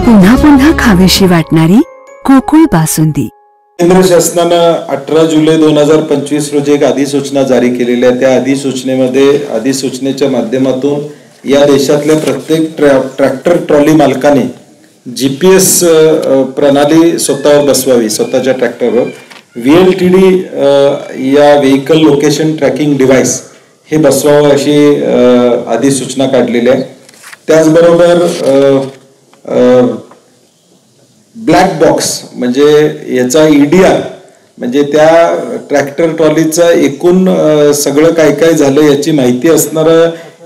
पुन्हा पुन्हा खावीशी वाटणारी गोकुळ बासुंदी। केंद्र शासनानं 18 जुलै 2025 रोजी एक अधिसूचना जारी केलेली आहे। त्या अधिसूचनेच्या माध्यमातून या देशातल्या प्रत्येक ट्रॅक्टर ट्रॉली मालकाने GPS प्रणाली स्वतःवर बसवावी, स्वतःच्या ट्रॅक्टरवर। VLTD या व्हेकल लोकेशन ट्रॅकिंग डिव्हाइस हे बसवावं अशी अधिसूचना काढलेली आहे। त्याचबरोबर ब्लॅक बॉक्स म्हणजे याचा EDR म्हणजे त्या ट्रॅक्टर ट्रॉलीचा एकूण सगळं काय काय झालं याची माहिती असणारा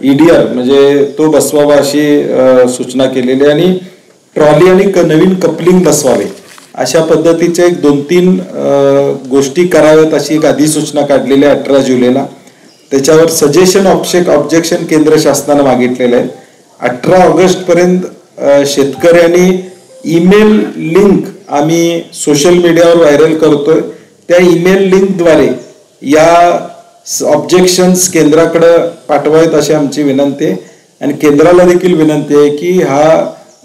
EDR म्हणजे तो बसवावा अशी सूचना केलेली आहे। आणि ट्रॉली आणि नवीन कपलिंग बसवावे अशा पद्धतीच्या एक 2-3 गोष्टी कराव्यात अशी एक अधिसूचना काढलेली आहे 18 जुलैला। त्याच्यावर सजेशन ऑब्जेक्शन केंद्र शासनाने मागितलेलं आहे। 18 ऑगस्ट पर्यंत शेतकऱ्यांनी ईमेल लिंक आम्ही सोशल मीडियावर व्हायरल करतोय, त्या ईमेल लिंकद्वारे या ऑब्जेक्शन्स केंद्राकडे पाठवावेत अशी आमची विनंती आहे। आणि केंद्राला देखील विनंती आहे की हा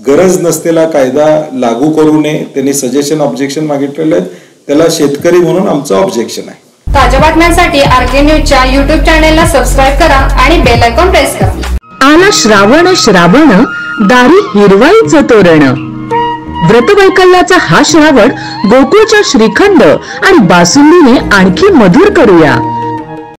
गरज नसलेला कायदा लागू करू नये। त्यांनी सजेशन ऑब्जेक्शन मागितलेले आहेत, त्याला शेतकरी म्हणून आमचं ऑब्जेक्शन आहे। ताज्या बातम्यांसाठी RK न्यूजच्या YouTube चॅनेलला सबस्क्राइब करा आणि बेल आयकॉन प्रेस करा। आला श्रावण दारी हिरवाईचं तोरण। व्रतवैकल्याचा हा श्रावण गोकुळच्या श्रीखंड आणि बासुंदीने आणखी मधुर करूया।